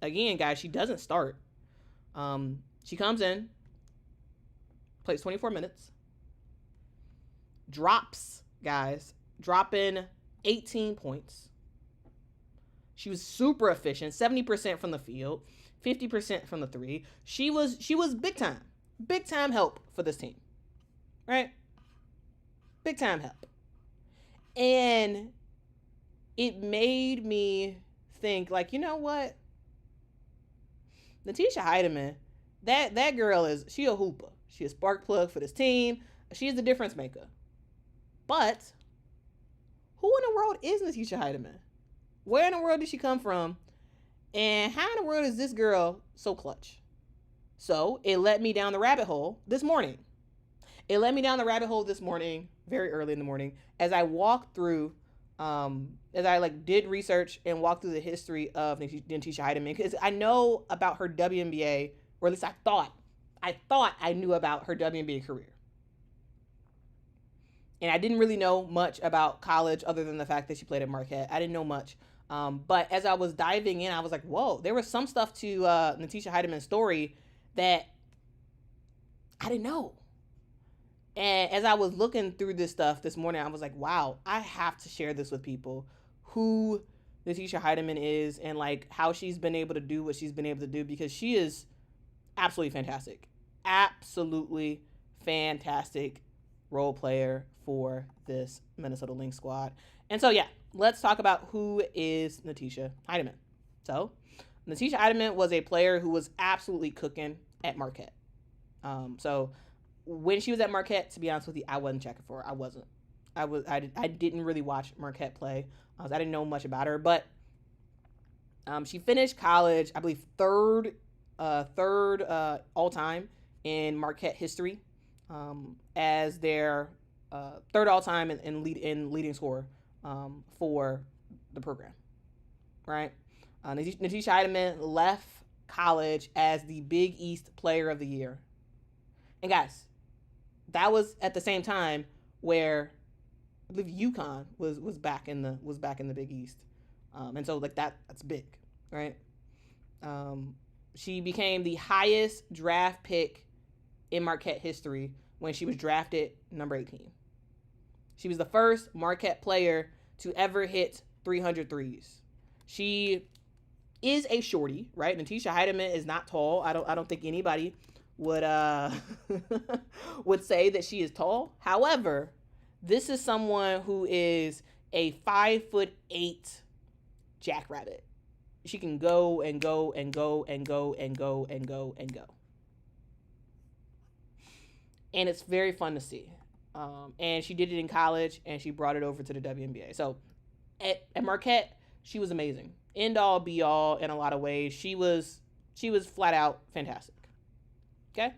again, guys, she doesn't start. She comes in, plays 24 minutes, dropping 18 points. She was super efficient, 70% from the field, 50% from the three. She was big time help for this team, right? Big time help. And it made me think, like, you know what? Natisha Hiedeman, that girl she a hooper. She a spark plug for this team. She's the difference maker. But who in the world is Natisha Hiedeman? Where in the world did she come from? And how in the world is this girl so clutch? So it led me down the rabbit hole this morning. Very early in the morning, as I walked through, as I did research and walked through the history of Natisha Hiedeman, because I know about her WNBA, or at least I thought I knew about her WNBA career. And I didn't really know much about college other than the fact that she played at Marquette. I didn't know much. But as I was diving in, I was like, whoa, there was some stuff to Natisha Hiedeman's story that I didn't know. And as I was looking through this stuff this morning, I was like, wow, I have to share this with people, who Natisha Hiedeman is and how she's been able to do what she's been able to do, because she is absolutely fantastic. Absolutely fantastic role player for this Minnesota Lynx squad. And so, yeah, let's talk about who is Natisha Hiedeman. So, Natisha Hiedeman was a player who was absolutely cooking at Marquette. So when she was at Marquette, to be honest with you, I wasn't checking for her. I wasn't. I didn't really watch Marquette play. I didn't know much about her, but she finished college, I believe, third all time in Marquette history, as their third all time in leading scorer for the program. Right. Natisha Hiedeman left college as the Big East Player of the Year. And guys, that was at the same time where I believe UConn was back in the Big East, and so that's big, right? She became the highest draft pick in Marquette history when she was drafted number 18. She was the first Marquette player to ever hit 300 threes. She is a shorty, right? Natisha Hiedeman is not tall. I don't think anybody would would say that she is tall. However, this is someone who is a 5'8" jackrabbit. She can go and go and go and go and go and go and go. And it's very fun to see. And she did it in college, and she brought it over to the WNBA. So at Marquette, she was amazing. End all, be all in a lot of ways. She was flat out fantastic. Okay?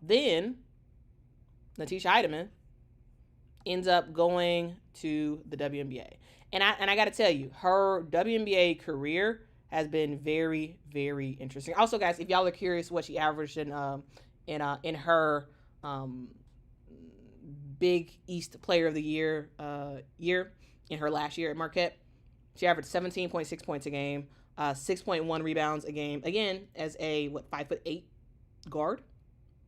Then Natisha Hiedeman ends up going to the WNBA. And I got to tell you, her WNBA career has been very, very interesting. Also, guys, if y'all are curious what she averaged in her Big East Player of the Year in her last year at Marquette, she averaged 17.6 points a game, 6.1 rebounds a game. Again, as a 5'8" guard,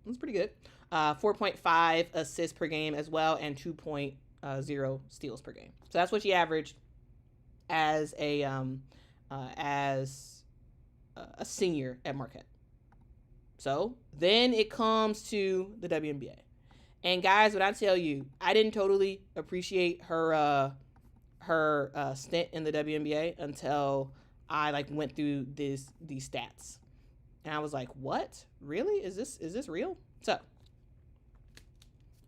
that's pretty good. 4.5 assists per game as well, and 2.0 steals per game. So that's what she averaged as a senior at Marquette. So then it comes to the WNBA, and guys, when I tell you, I didn't totally appreciate her her stint in the WNBA until I like went through these stats, and I was like, "What? Really? Is this real?" So,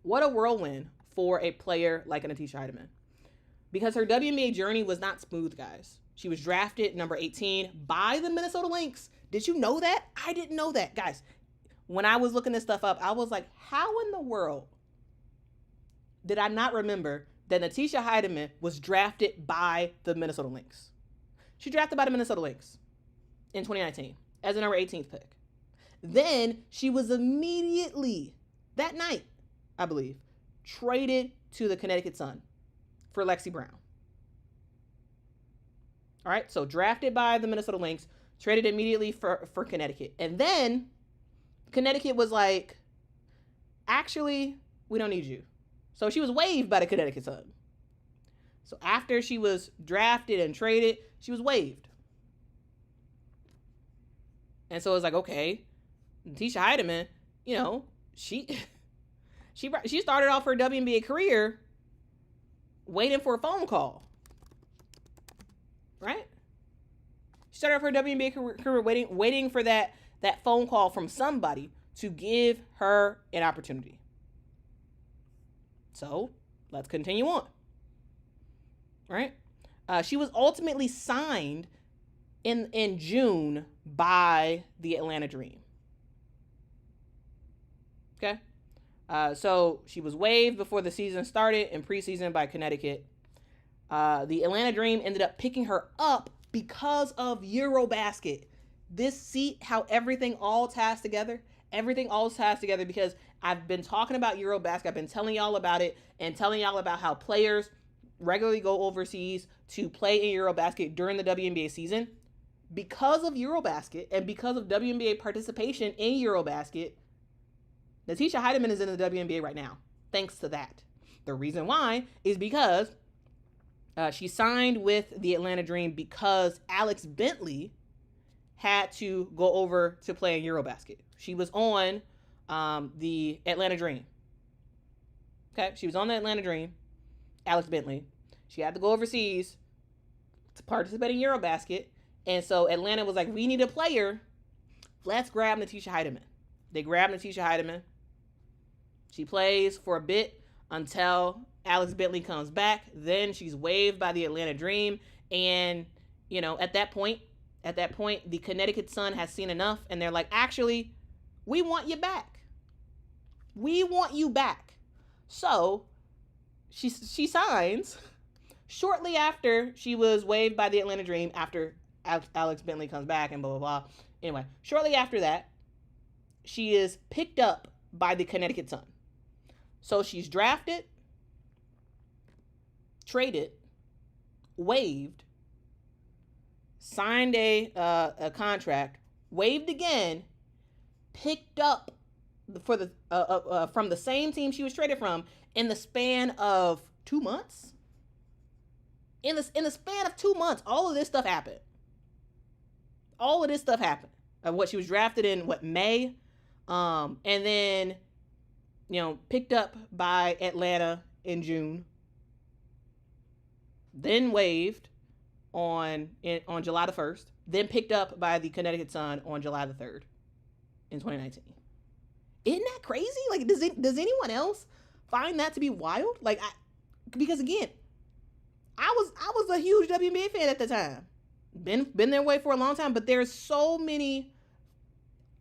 what a whirlwind for a player like a Natisha Hiedeman, because her WNBA journey was not smooth, guys. She was drafted number 18 by the Minnesota Lynx. Did you know that? I didn't know that, guys. When I was looking this stuff up, I was like, how in the world did I not remember that Natisha Hiedeman was drafted by the Minnesota Lynx? She drafted by the Minnesota Lynx in 2019 as a number 18th pick. Then she was immediately, that night, I believe, traded to the Connecticut Sun for Lexi Brown. All right, so drafted by the Minnesota Lynx, traded immediately for Connecticut. And then Connecticut was like, actually, we don't need you. So she was waived by the Connecticut Sun. So after she was drafted and traded, she was waived. And so it's like, okay, Natisha Hiedeman, you know, she started off her WNBA career waiting for a phone call. Right? She started off her WNBA career waiting for that phone call from somebody to give her an opportunity. So let's continue on. Right? She was ultimately signed in June by the Atlanta Dream. Okay? So she was waived before the season started in preseason by Connecticut. The Atlanta Dream ended up picking her up because of Eurobasket. See how everything all ties together? Everything all ties together because I've been talking about Eurobasket. I've been telling y'all about it and telling y'all about how players regularly go overseas to play in Eurobasket during the WNBA season. Because of Eurobasket and because of WNBA participation in Eurobasket, Natisha Hiedeman is in the WNBA right now, thanks to that. The reason why is because she signed with the Atlanta Dream because Alex Bentley had to go over to play in Eurobasket. She was on the Atlanta Dream. Okay, she was on the Atlanta Dream, Alex Bentley. She had to go overseas to participate in Eurobasket. And so Atlanta was like, we need a player. Let's grab Natisha Hiedeman. They grabbed Natisha Hiedeman. She plays for a bit until Alex Bentley comes back. Then she's waived by the Atlanta Dream. And, you know, at that point, the Connecticut Sun has seen enough. And they're like, actually, we want you back. We want you back. So she signs shortly after she was waived by the Atlanta Dream after Alex Bentley comes back and blah, blah, blah. Anyway, shortly after that, she is picked up by the Connecticut Sun. So she's drafted, traded, waived, signed a contract, waived again, picked up for the from the same team she was traded from in the span of 2 months. In the span of 2 months, all of this stuff happened. All of this stuff happened. What she was drafted in May, and then, you know, picked up by Atlanta in June, then waived on July the 1st, then picked up by the Connecticut Sun on July the 3rd in 2019. Isn't that crazy? Like, does anyone else find that to be wild? Like, because again, I was a huge WNBA fan at the time. Been their way for a long time, but there's so many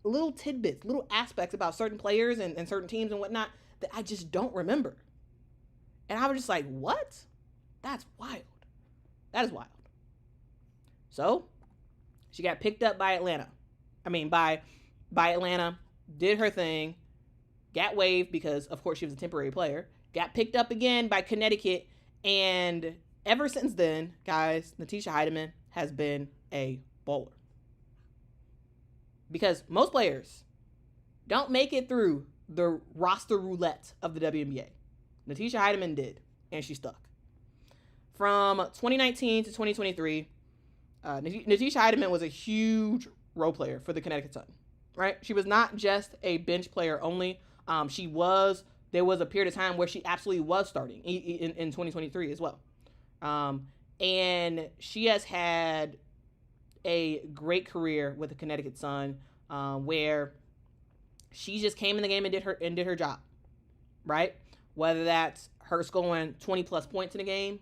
little tidbits, little aspects about certain players and certain teams and whatnot that I just don't remember. And I was just like, what? That's wild. That is wild. So she got picked up by Atlanta. I mean, by Atlanta, did her thing, got waived because, of course, she was a temporary player, got picked up again by Connecticut, and ever since then, guys, Natisha Hiedeman has been a bowler. Because most players don't make it through the roster roulette of the WNBA. Natisha Hiedeman did, and she stuck. From 2019 to 2023, Natisha Hiedeman was a huge role player for the Connecticut Sun, right? She was not just a bench player only. There was a period of time where she absolutely was starting in 2023 as well. And she has had a great career with the Connecticut Sun, where she just came in the game and did her job, right? Whether that's her scoring 20 plus points in a game,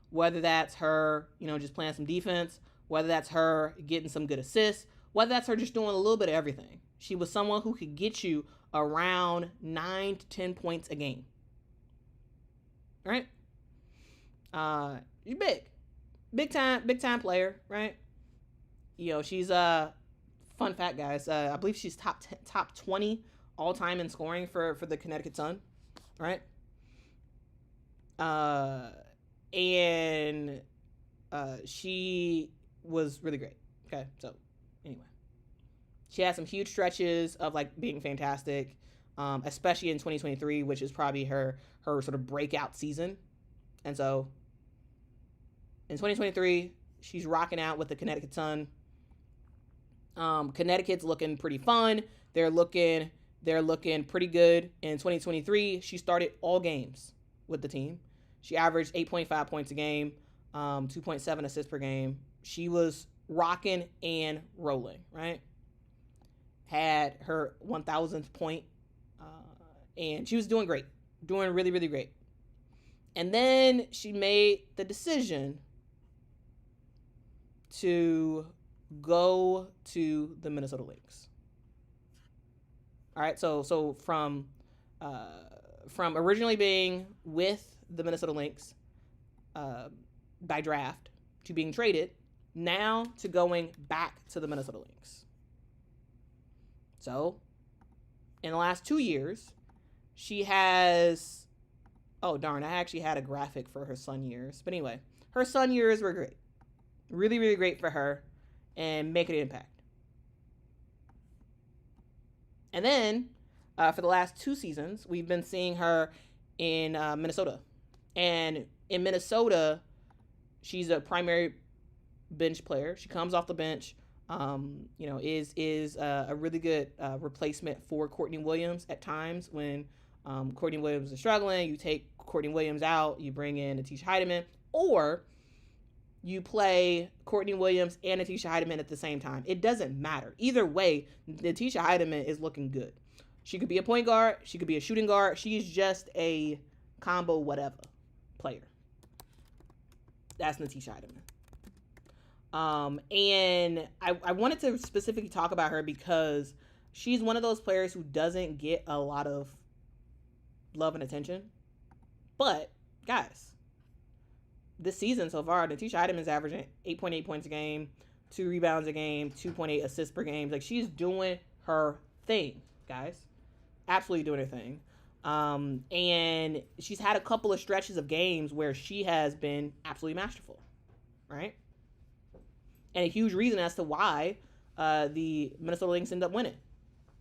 whether that's her, just playing some defense, whether that's her getting some good assists, whether that's her just doing a little bit of everything. She was someone who could get you around 9 to 10 points a game. Right? She's big time player, right? She's fun fact, guys. I believe she's top 20 all time in scoring for the Connecticut Sun, right? And she was really great. Okay, so anyway, she had some huge stretches of like being fantastic, especially in 2023, which is probably her sort of breakout season. And so in 2023, she's rocking out with the Connecticut Sun. Connecticut's looking pretty fun. They're looking pretty good. In 2023, she started all games with the team. She averaged 8.5 points a game, 2.7 assists per game. She was rocking and rolling, right? Had her 1,000th point, and she was doing great, doing really, really great. And then she made the decision to go to the Minnesota Lynx. All right, so from originally being with the Minnesota Lynx by draft to being traded, now to going back to the Minnesota Lynx. So, in the last 2 years, she has... Oh, darn, I actually had a graphic for her Sun years. But anyway, her Sun years were great. Really, really great for her and making an impact. And then, for the last 2 seasons, we've been seeing her in Minnesota. And in Minnesota, she's a primary bench player. She comes off the bench, is a really good replacement for Courtney Williams at times when Courtney Williams is struggling. You take Courtney Williams out, you bring in Natisha Hiedeman, or you play Courtney Williams and Natisha Hiedeman at the same time. It doesn't matter. Either way, Natisha Hiedeman is looking good. She could be a point guard. She could be a shooting guard. She's just a combo whatever player. That's Natisha Hiedeman. And I wanted to specifically talk about her because she's one of those players who doesn't get a lot of love and attention. But, guys, this season so far, Natisha Hiedeman's averaging 8.8 points a game, 2 rebounds a game, 2.8 assists per game. Like, she's doing her thing, guys. Absolutely doing her thing. And she's had a couple of stretches of games where she has been absolutely masterful, right? And a huge reason as to why the Minnesota Lynx ended up winning,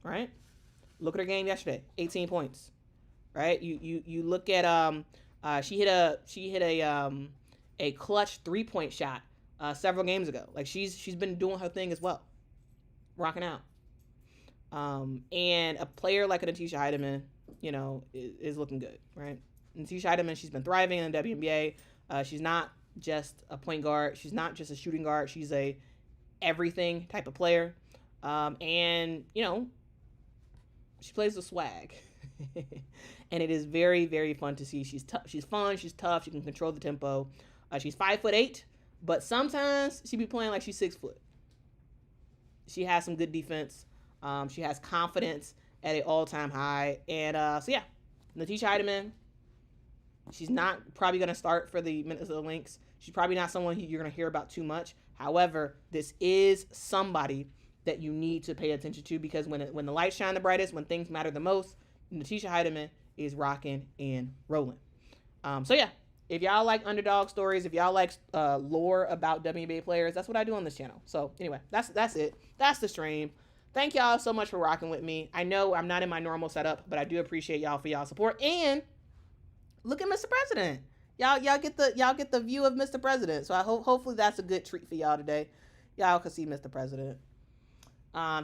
right? Look at her game yesterday, 18 points, right? You look at she hit a clutch 3-point shot several games ago. Like she's been doing her thing as well, rocking out. And a player like Natisha Hiedeman, is looking good, right? Natisha Hiedeman, she's been thriving in the WNBA. She's not just a point guard. She's not just a shooting guard. She's a everything type of player. And, she plays with swag. And it is very, very fun to see. She's tough. She's fun. She's tough. She can control the tempo. She's 5'8", but sometimes she be playing like she's 6 foot. She has some good defense. She has confidence at an all-time high. And so, yeah, Natisha Hiedeman, she's not probably going to start for the Minnesota Lynx. She's probably not someone you're going to hear about too much. However, this is somebody that you need to pay attention to because when the lights shine the brightest, when things matter the most, Natisha Hiedeman is rocking and rolling. So, yeah, if y'all like underdog stories, if y'all like lore about WNBA players, that's what I do on this channel. So, anyway, that's it. That's the stream. Thank y'all so much for rocking with me. I know I'm not in my normal setup, but I do appreciate y'all for y'all support. And look at Mr. President. Y'all get the view of Mr. President. So I hopefully that's a good treat for y'all today. Y'all can see Mr. President.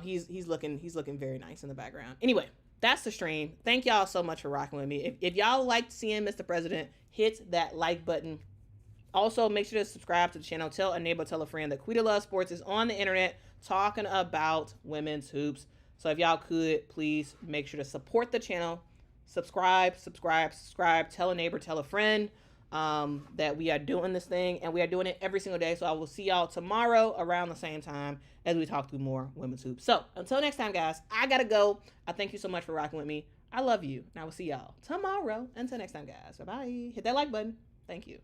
He's looking very nice in the background. Anyway, that's the stream. Thank y'all so much for rocking with me. If y'all liked seeing Mr. President, hit that like button Also, make sure to subscribe to the channel. Tell a neighbor, tell a friend that Quita Loves Sports is on the internet talking about women's hoops. So if y'all could, please make sure to support the channel. Subscribe. Tell a neighbor, tell a friend that we are doing this thing, and we are doing it every single day. So I will see y'all tomorrow around the same time as we talk through more women's hoops. So until next time, guys, I got to go. I thank you so much for rocking with me. I love you, and I will see y'all tomorrow. Until next time, guys. Bye-bye. Hit that like button. Thank you.